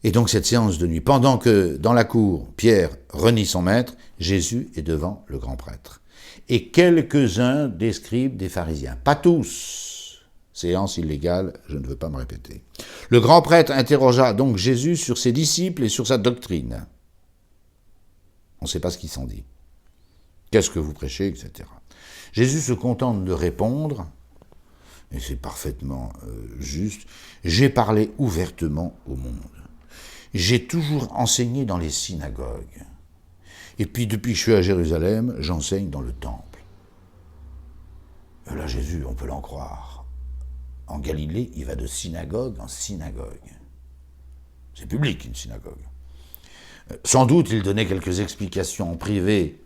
Et donc cette séance de nuit, pendant que dans la cour, Pierre renie son maître, Jésus est devant le grand prêtre. Et quelques-uns des scribes, des pharisiens, pas tous, séance illégale, je ne veux pas me répéter. Le grand prêtre interrogea donc Jésus sur ses disciples et sur sa doctrine. On ne sait pas ce qu'ils s'en dit. Qu'est-ce que vous prêchez, etc. Jésus se contente de répondre, et c'est parfaitement juste, « J'ai parlé ouvertement au monde. J'ai toujours enseigné dans les synagogues. Et puis depuis que je suis à Jérusalem, j'enseigne dans le temple. » Et là, Jésus, on peut l'en croire. En Galilée, il va de synagogue en synagogue. C'est public, une synagogue. Sans doute, il donnait quelques explications en privé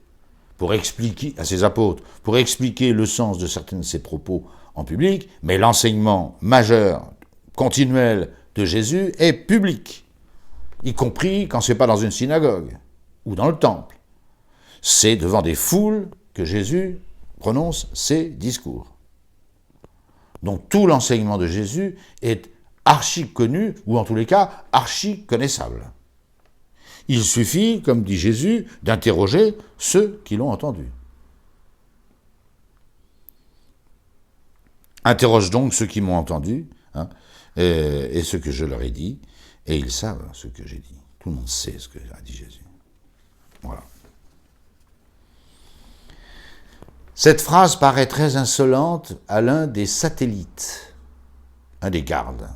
pour expliquer à ses apôtres, pour expliquer le sens de certains de ses propos en public, mais l'enseignement majeur, continuel de Jésus est public, y compris quand c'est pas dans une synagogue ou dans le temple. C'est devant des foules que Jésus prononce ses discours. Donc tout l'enseignement de Jésus est archi connu, ou en tous les cas archi connaissable. Il suffit, comme dit Jésus, d'interroger ceux qui l'ont entendu. Interroge donc ceux qui m'ont entendu, hein, et ce que je leur ai dit, et ils savent ce que j'ai dit. Tout le monde sait ce que a dit Jésus. Voilà. Cette phrase paraît très insolente à l'un des satellites, un des gardes.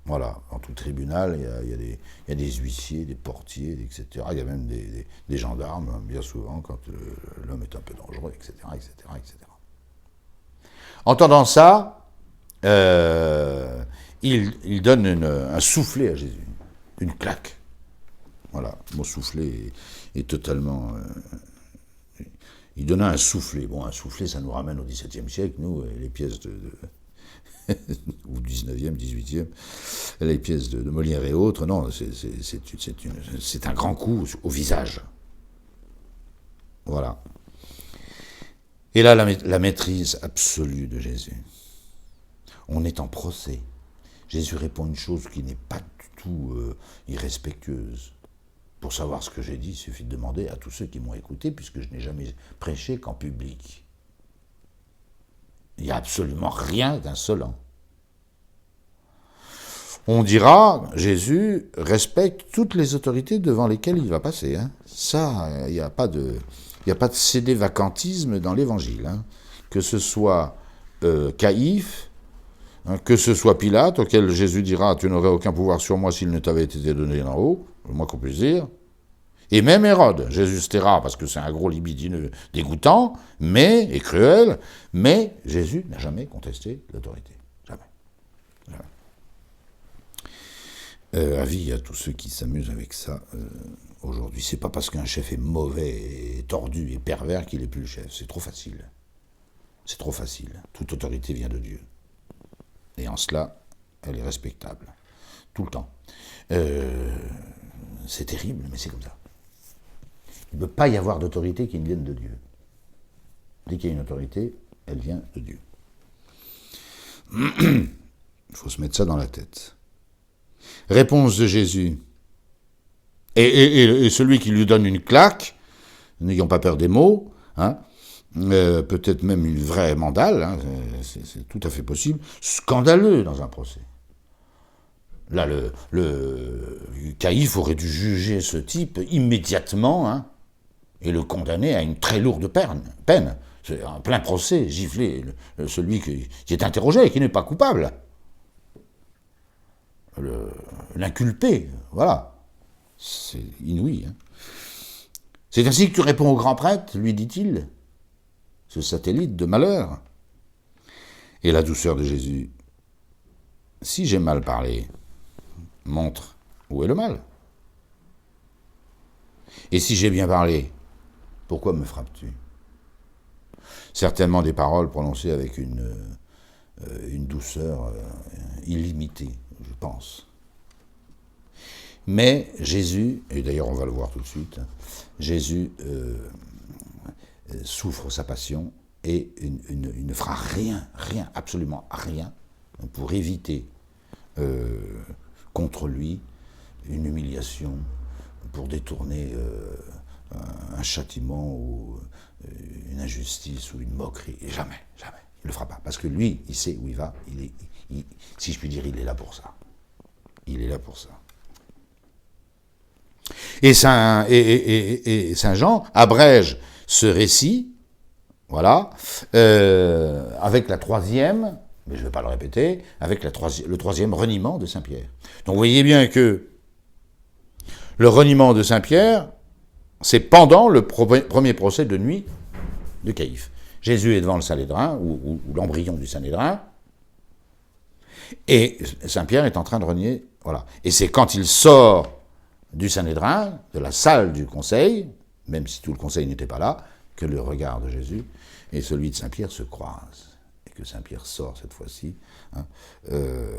Voilà, dans tout tribunal, il y a des huissiers, des portiers, etc. Il y a même des gendarmes, bien souvent, quand l'homme est un peu dangereux, etc., etc., etc. Entendant ça, il donne un soufflet à Jésus, une claque. Voilà, mon soufflet est totalement... il donna un soufflet. Bon, un soufflet, ça nous ramène au XVIIe siècle, nous, les pièces ou 19e, 18e, les pièces de Molière et autres. Non, c'est un grand coup au visage. Voilà. Et là, la maîtrise absolue de Jésus. On est en procès. Jésus répond une chose qui n'est pas du tout irrespectueuse. Pour savoir ce que j'ai dit, il suffit de demander à tous ceux qui m'ont écouté, puisque je n'ai jamais prêché qu'en public. Il n'y a absolument rien d'insolent. On dira, Jésus respecte toutes les autorités devant lesquelles il va passer. Hein. Ça, il n'y a pas de cédé-vacantisme dans l'Évangile. Hein. Que ce soit Caïphe, hein, que ce soit Pilate, auquel Jésus dira « Tu n'aurais aucun pouvoir sur moi s'il ne t'avait été donné d'en haut », le moins qu'on puisse dire. Et même Hérode, Jésus se taira parce que c'est un gros libidineux dégoûtant, et cruel, mais Jésus n'a jamais contesté l'autorité. Jamais. Avis à tous ceux qui s'amusent avec ça aujourd'hui. C'est pas parce qu'un chef est mauvais, et tordu et pervers qu'il est plus le chef. C'est trop facile. C'est trop facile. Toute autorité vient de Dieu. Et en cela, elle est respectable. Tout le temps. C'est terrible, mais c'est comme ça. Il ne peut pas y avoir d'autorité qui ne vienne de Dieu. Dès qu'il y a une autorité, elle vient de Dieu. Il faut se mettre ça dans la tête. Réponse de Jésus. Et celui qui lui donne une claque, n'ayons pas peur des mots, hein, peut-être même une vraie mandale, hein, c'est tout à fait possible, scandaleux dans un procès. Là, le Caïphe aurait dû juger ce type immédiatement, hein, et le condamner à une très lourde peine. C'est en plein procès, gifler celui qui est interrogé et qui n'est pas coupable. L'inculpé, voilà. C'est inouï. Hein. C'est ainsi que tu réponds au grand prêtre, lui dit-il, ce satellite de malheur. Et la douceur de Jésus. Si j'ai mal parlé, montre où est le mal. Et si j'ai bien parlé, pourquoi me frappes-tu? Certainement des paroles prononcées avec une douceur illimitée, je pense. Mais Jésus, et d'ailleurs on va le voir tout de suite, Jésus souffre sa passion et il ne fera rien, absolument rien, pour éviter contre lui une humiliation, pour détourner un châtiment ou une injustice ou une moquerie. Et jamais. Il ne le fera pas. Parce que lui, il sait où il va. Si je puis dire, il est là pour ça. Il est là pour ça. Et Saint Jean abrège ce récit, voilà, avec la troisième, mais je ne vais pas le répéter, avec le troisième reniement de Saint-Pierre. Donc vous voyez bien que le reniement de Saint-Pierre, c'est pendant le premier procès de nuit de Caïphe. Jésus est devant le Sanhédrin, ou l'embryon du Sanhédrin, et Saint-Pierre est en train de renier, voilà. Et c'est quand il sort du Sanhédrin, de la salle du conseil, même si tout le conseil n'était pas là, que le regard de Jésus et celui de Saint-Pierre se croisent. Et que Saint-Pierre sort cette fois-ci. Hein,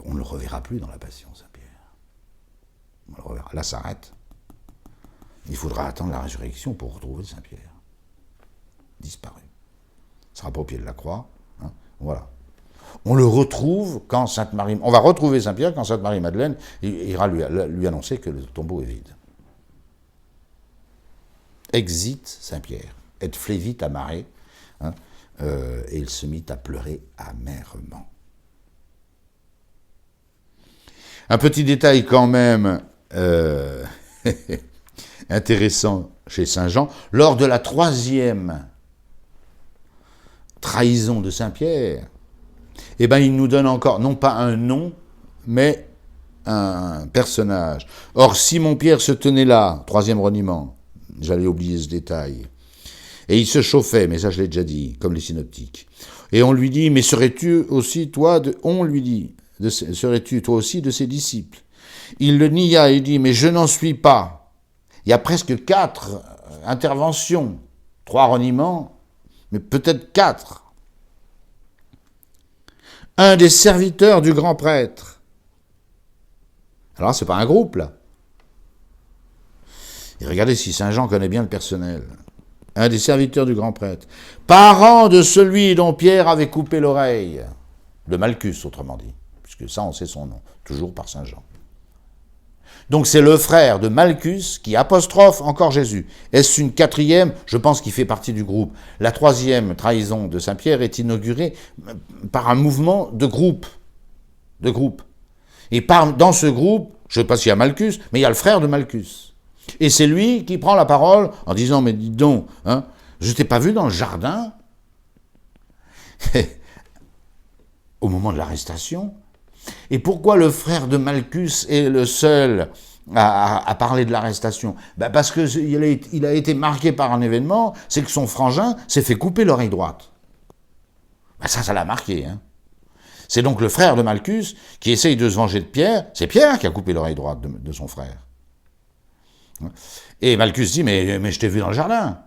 on ne le reverra plus dans la Passion, Saint-Pierre. On le reverra. Là, ça s'arrête. Il faudra attendre la résurrection pour retrouver Saint-Pierre. Disparu. Il ne sera pas au pied de la croix. Hein, voilà. On le retrouve quand Sainte-Marie... On va retrouver Saint-Pierre quand Sainte-Marie-Madeleine ira lui annoncer que le tombeau est vide. Exit Saint-Pierre, et flévit à marée, hein, et il se mit à pleurer amèrement. Un petit détail quand même intéressant chez Saint Jean, lors de la troisième trahison de Saint-Pierre, eh bien, il nous donne encore, non pas un nom, mais un personnage. Or, Simon-Pierre se tenait là, troisième reniement, j'allais oublier ce détail, et il se chauffait, mais ça je l'ai déjà dit, comme les synoptiques. Et on lui dit, mais serais-tu aussi toi serais-tu toi aussi de ses disciples? Il le nia et dit, mais je n'en suis pas. Il y a presque 4 interventions, 3 reniements, mais peut-être 4. un des serviteurs du grand prêtre. Alors c'est pas un groupe là. Et regardez si Saint Jean connaît bien le personnel. Un des serviteurs du grand prêtre, parent de celui dont Pierre avait coupé l'oreille, de Malchus autrement dit, puisque ça on sait son nom, toujours par Saint Jean. Donc c'est le frère de Malchus qui apostrophe encore Jésus. Est-ce une quatrième? Je pense qu'il fait partie du groupe. La troisième trahison de Saint Pierre est inaugurée par un mouvement de groupe. Et dans ce groupe, je ne sais pas s'il y a Malchus, mais il y a le frère de Malchus. Et c'est lui qui prend la parole en disant, mais dis donc, hein, je t'ai pas vu dans le jardin au moment de l'arrestation. Et pourquoi le frère de Malchus est le seul à parler de l'arrestation? Parce qu'il a été marqué par un événement, c'est que son frangin s'est fait couper l'oreille droite. Ça l'a marqué. Hein. C'est donc le frère de Malchus qui essaye de se venger de Pierre. C'est Pierre qui a coupé l'oreille droite de son frère. Et Malchus dit, mais je t'ai vu dans le jardin.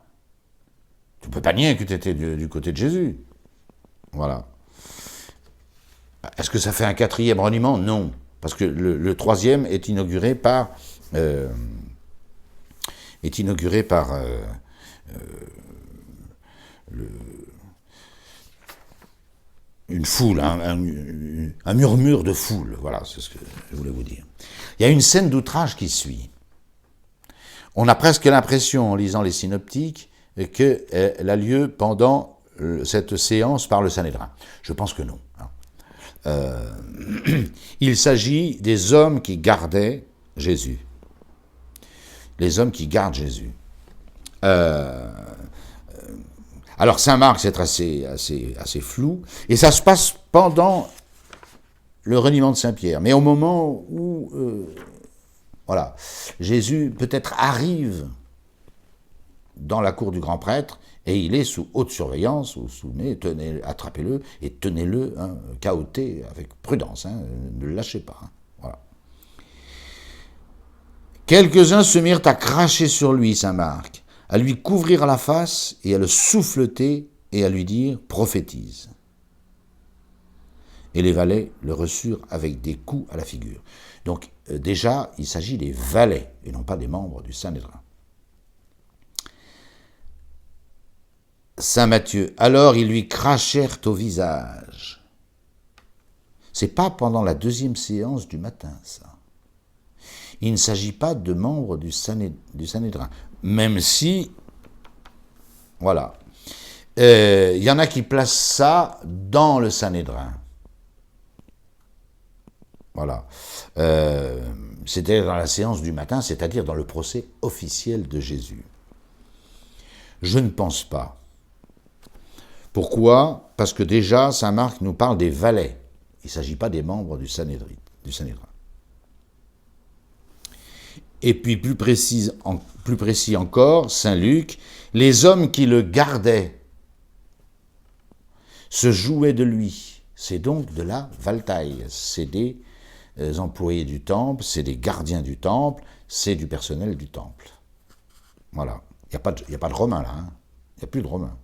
Tu ne peux pas nier que tu étais du côté de Jésus. Voilà. Est-ce que ça fait un quatrième reniement? Non. Parce que le troisième est inauguré par... une foule, un murmure de foule. Voilà, c'est ce que je voulais vous dire. Il y a une scène d'outrage qui suit. On a presque l'impression, en lisant les synoptiques, qu'elle a lieu pendant cette séance par le Sanhédrin. Je pense que non. Il s'agit des hommes qui gardaient Jésus. Les hommes qui gardent Jésus. Alors Saint Marc, c'est assez flou, et ça se passe pendant le reniement de Saint Pierre. Mais au moment où voilà, Jésus peut-être arrive dans la cour du grand prêtre, et il est sous haute surveillance, attrapez-le et tenez-le, cahoté avec prudence, ne le lâchez pas. Voilà. Quelques-uns se mirent à cracher sur lui, Saint Marc, à lui couvrir la face et à le souffleter et à lui dire « prophétise ». Et les valets le reçurent avec des coups à la figure. Donc déjà, il s'agit des valets et non pas des membres du Sanhédrin. Saint Matthieu, alors ils lui crachèrent au visage. C'est pas pendant la deuxième séance du matin, ça. Il ne s'agit pas de membres du Sanhédrin, même si, voilà, il y en a qui placent ça dans le Sanhédrin. Voilà. C'était dans la séance du matin, c'est-à-dire dans le procès officiel de Jésus. Je ne pense pas. Pourquoi? Parce que déjà, saint Marc nous parle des valets. Il ne s'agit pas des membres du Sanhédrin. Et puis, plus précis encore, saint Luc, les hommes qui le gardaient se jouaient de lui. C'est donc de la valtaille. C'est des employés du temple, c'est des gardiens du temple, c'est du personnel du temple. Voilà. Il n'y a pas de Romains là. Il n'y a plus de Romains.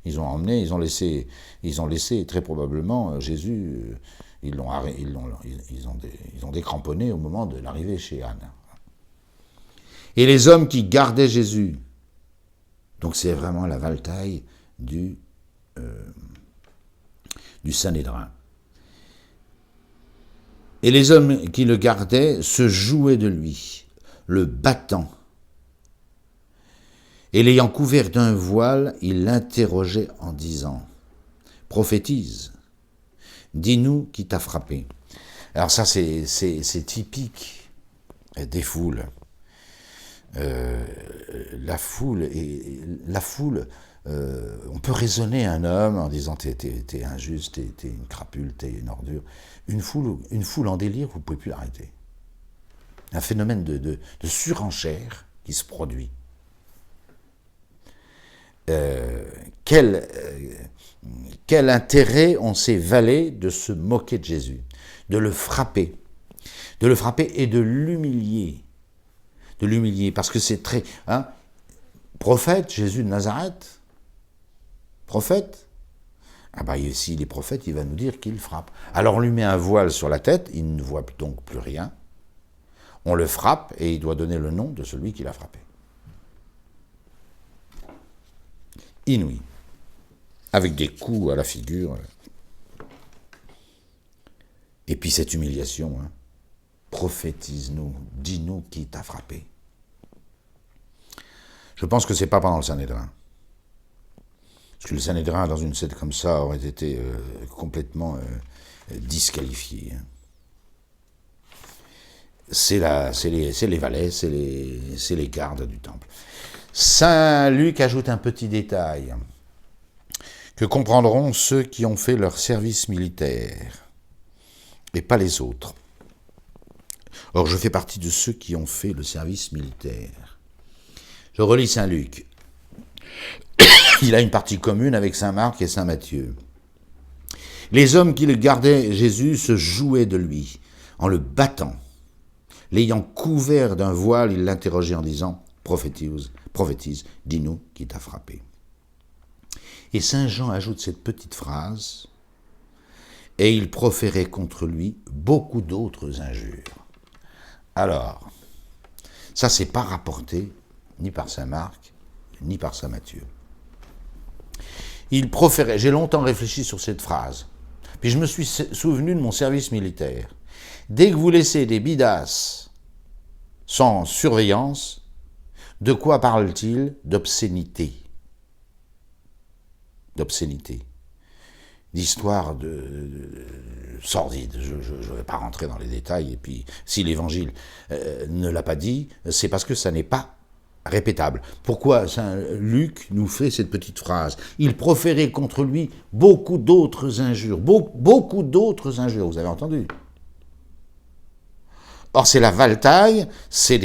Ils ont emmené, ils ont laissé très probablement Jésus, ils ont décramponné au moment de l'arrivée chez Anne. Et les hommes qui gardaient Jésus, donc c'est vraiment la valtaille du Sanhédrin. Et les hommes qui le gardaient se jouaient de lui, le battant. Et l'ayant couvert d'un voile, il l'interrogeait en disant « Prophétise, dis-nous qui t'a frappé. » Alors ça, c'est typique des foules. La foule, on peut raisonner un homme en disant « t'es injuste, t'es une crapule, t'es une ordure ». Une foule en délire, vous ne pouvez plus l'arrêter. Un phénomène de surenchère qui se produit. Quel intérêt ont ces valets de se moquer de Jésus, de le frapper et de l'humilier. Parce que c'est très... prophète, Jésus de Nazareth, prophète, Ah bah ici, il est prophète, il va nous dire qu'il frappe. Alors on lui met un voile sur la tête, il ne voit donc plus rien. On le frappe et il doit donner le nom de celui qui l'a frappé. Inouï. Avec des coups à la figure. Et puis cette humiliation, hein. Prophétise-nous, dis-nous qui t'a frappé. Je pense que c'est pas pendant le Sanhédrin. Parce que le Sanhédrin, dans une scène comme ça, aurait été complètement disqualifié. C'est les valets, c'est les gardes du temple. Saint Luc ajoute un petit détail que comprendront ceux qui ont fait leur service militaire, et pas les autres. Or, je fais partie de ceux qui ont fait le service militaire. Je relis Saint Luc. Il a une partie commune avec Saint Marc et Saint Matthieu. Les hommes qui le gardaient, Jésus, se jouaient de lui, en le battant. L'ayant couvert d'un voile, il l'interrogeait en disant « Prophétise, dis-nous qui t'a frappé. » Et Saint Jean ajoute cette petite phrase « Et il proférait contre lui beaucoup d'autres injures. » Alors, ça c'est pas rapporté ni par Saint Marc, ni par Saint Matthieu. Il proférait, j'ai longtemps réfléchi sur cette phrase, puis je me suis souvenu de mon service militaire. Dès que vous laissez des bidasses sans surveillance, de quoi parle-t-il? D'obscénité. D'obscénité. D'histoire sordide. Je ne vais pas rentrer dans les détails, et puis si l'Évangile ne l'a pas dit, c'est parce que ça n'est pas répétable. Pourquoi Saint Luc nous fait cette petite phrase? Il proférait contre lui beaucoup d'autres injures. Beaucoup d'autres injures, vous avez entendu? Or, c'est la valtaille, c'est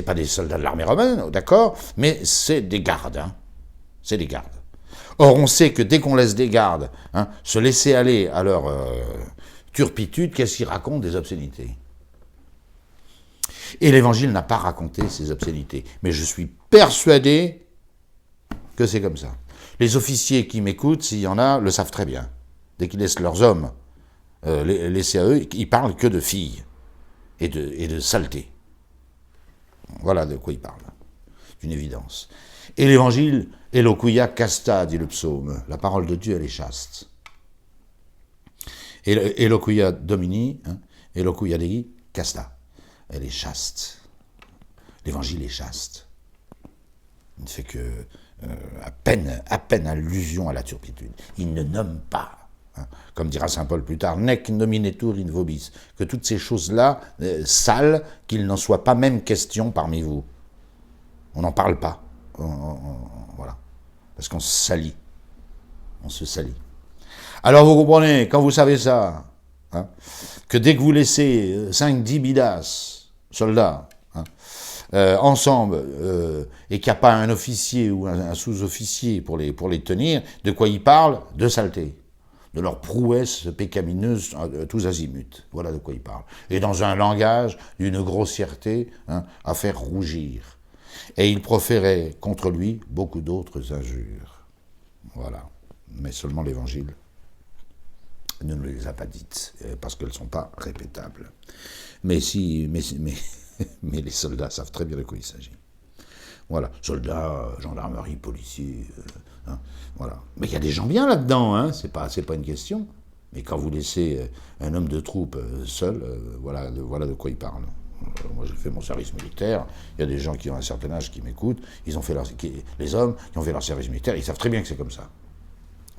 pas des soldats de l'armée romaine, d'accord, mais c'est des gardes, hein. C'est des gardes. Or, on sait que dès qu'on laisse des gardes se laisser aller à leur turpitude, qu'est-ce qu'ils racontent? Des obscénités. Et l'Évangile n'a pas raconté ces obscénités. Mais je suis persuadé que c'est comme ça. Les officiers qui m'écoutent, s'il y en a, le savent très bien. Dès qu'ils laissent leurs hommes laisser à eux, ils parlent que de filles et de saleté. Voilà de quoi ils parlent. C'est une évidence. Et l'Évangile, Eloquia casta, dit le psaume. La parole de Dieu, elle est chaste. Eloquia Domini, Eloquia Dei casta. Elle est chaste. L'Évangile est chaste. Il ne fait que à peine allusion à la turpitude. Il ne nomme pas, comme dira saint Paul plus tard, nec nominetur in vobis, que toutes ces choses-là, sales, qu'il n'en soit pas même question parmi vous. On n'en parle pas. Voilà. Parce qu'on se salit. On se salit. Alors vous comprenez, quand vous savez ça, que dès que vous laissez 5-10 bidas, soldats, ensemble, et qu'il n'y a pas un officier ou un sous-officier pour les tenir, de quoi ils parlent? De saleté, de leur prouesse pécamineuse tous azimuts. Voilà de quoi ils parlent. Et dans un langage d'une grossièreté à faire rougir. Et il proférait contre lui beaucoup d'autres injures. Voilà. Mais seulement l'Évangile ne nous les a pas dites, parce qu'elles ne sont pas répétables. Mais les soldats savent très bien de quoi il s'agit. Voilà, soldats, gendarmerie, policiers, voilà. Mais il y a des gens bien là-dedans, c'est pas une question. Mais quand vous laissez un homme de troupe seul, voilà de quoi il parle. Moi, j'ai fait mon service militaire. Il y a des gens qui ont un certain âge qui m'écoutent. Les hommes qui ont fait leur service militaire, ils savent très bien que c'est comme ça.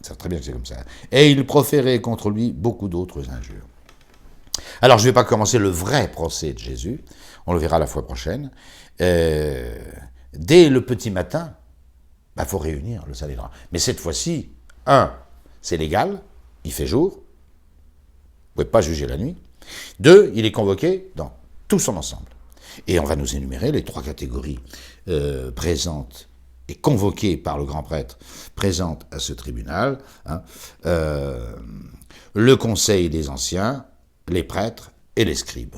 Ils savent très bien que c'est comme ça. Et il proférait contre lui beaucoup d'autres injures. Alors, je ne vais pas commencer le vrai procès de Jésus. On le verra la fois prochaine. Dès le petit matin, il faut réunir le Sanhédrin. Mais cette fois-ci, c'est légal, il fait jour. Vous ne pouvez pas juger la nuit. 2, il est convoqué dans tout son ensemble. Et on va nous énumérer les 3 catégories présentes et convoquées par le grand prêtre, présentes à ce tribunal. Le conseil des anciens, les prêtres et les scribes.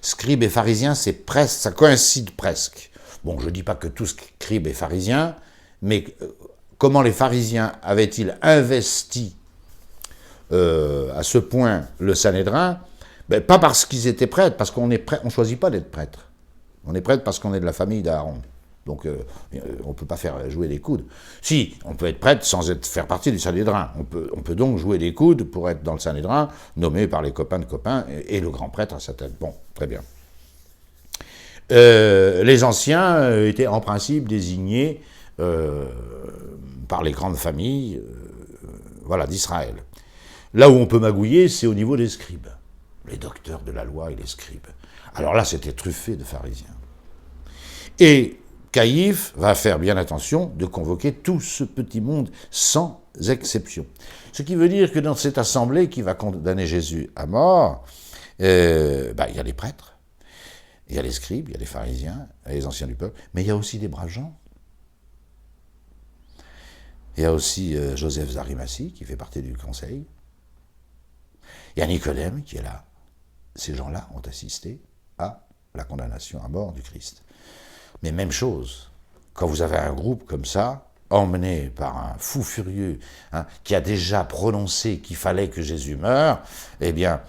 Scribes et pharisiens, ça coïncide presque. Bon, je ne dis pas que tout scribe est pharisien, mais comment les pharisiens avaient-ils investi à ce point le Sanhédrin? Ben, pas parce qu'ils étaient prêtres, parce qu'on ne choisit pas d'être prêtre. On est prêtre parce qu'on est de la famille d'Aaron. Donc on ne peut pas faire jouer des coudes. Si, on peut être prêtre sans faire partie du Sanhédrin. On peut donc jouer des coudes pour être dans le Sanhédrin, nommé par les copains de copains, et le grand prêtre à sa tête. Bon, très bien. Les anciens étaient en principe désignés par les grandes familles d'Israël. Là où on peut magouiller, c'est au niveau des scribes. Les docteurs de la loi et les scribes. Alors là, c'était truffé de pharisiens. Et Caïphe va faire bien attention de convoquer tout ce petit monde sans exception. Ce qui veut dire que dans cette assemblée qui va condamner Jésus à mort, il y a les prêtres, il y a les scribes, il y a les pharisiens, il y a les anciens du peuple, mais il y a aussi des braves gens. Il y a aussi Joseph d'Arimathie qui fait partie du conseil. Il y a Nicodème qui est là. Ces gens-là ont assisté à la condamnation à mort du Christ. Mais même chose, quand vous avez un groupe comme ça, emmené par un fou furieux, qui a déjà prononcé qu'il fallait que Jésus meure, eh bien,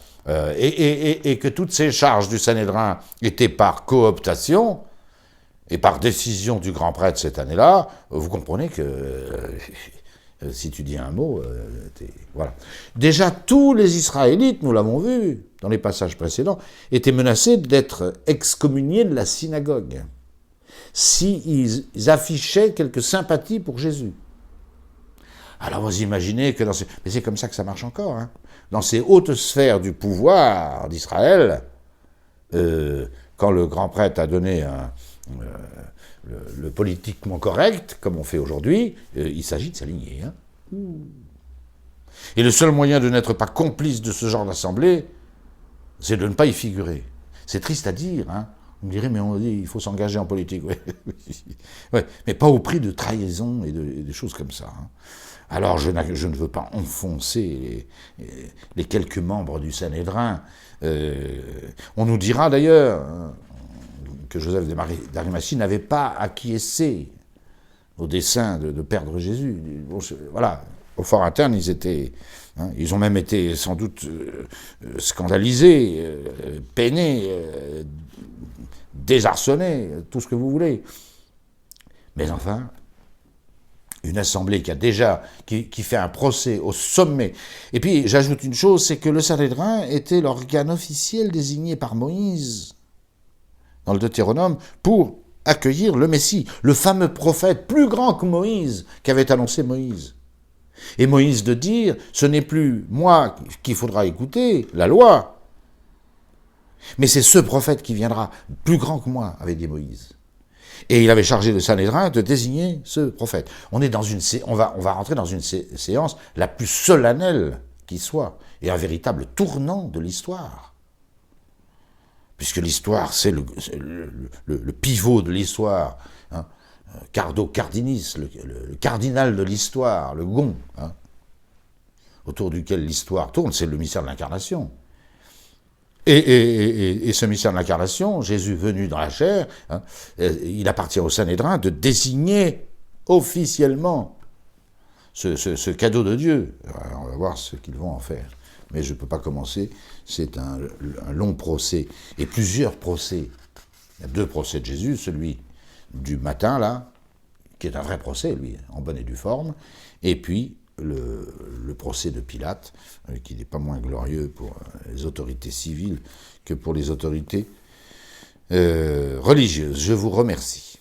et que toutes ces charges du Sanhédrin étaient par cooptation et par décision du grand prêtre cette année-là, vous comprenez que si tu dis un mot, voilà. Déjà, tous les Israélites, nous l'avons vu dans les passages précédents, étaient menacés d'être excommuniés de la synagogue s'ils affichaient quelque sympathie pour Jésus. Alors vous imaginez que mais c'est comme ça que ça marche encore, dans ces hautes sphères du pouvoir d'Israël, quand le grand prêtre a donné le politiquement correct, comme on fait aujourd'hui, il s'agit de s'aligner. Et le seul moyen de n'être pas complice de ce genre d'assemblée, c'est de ne pas y figurer. C'est triste à dire, On me dirait, mais on dit il faut s'engager en politique. Ouais, mais pas au prix de trahison et de choses comme ça. Alors je ne veux pas enfoncer les quelques membres du Sanhédrin. On nous dira d'ailleurs que Joseph d'Arimathie n'avait pas acquiescé au dessein de perdre Jésus. Bon, voilà, au fort interne, ils ont même été sans doute scandalisés, peinés, désarçonnés, tout ce que vous voulez. Mais enfin, une assemblée qui fait un procès au sommet. Et puis, j'ajoute une chose, c'est que le Sanhédrin était l'organe officiel désigné par Moïse dans le Deutéronome pour accueillir le Messie, le fameux prophète plus grand que Moïse, qu'avait annoncé Moïse. Et Moïse de dire, ce n'est plus moi qu'il faudra écouter, la loi, mais c'est ce prophète qui viendra, plus grand que moi, avait dit Moïse. Et il avait chargé le Sanhédrin de désigner ce prophète. On va rentrer dans une séance la plus solennelle qui soit, et un véritable tournant de l'histoire. Puisque l'histoire, c'est le pivot de l'histoire, Cardo Cardinis, le cardinal de l'histoire, le gond, autour duquel l'histoire tourne, c'est le mystère de l'incarnation. Et ce mystère de l'incarnation, Jésus venu dans la chair, il appartient au Sanhédrin de désigner officiellement ce cadeau de Dieu. Alors, on va voir ce qu'ils vont en faire. Mais je ne peux pas commencer, c'est un long procès, et plusieurs procès. Il y a 2 procès de Jésus, celui du matin, là, qui est un vrai procès, lui, en bonne et due forme, et puis le procès de Pilate, qui n'est pas moins glorieux pour les autorités civiles que pour les autorités religieuses. Je vous remercie.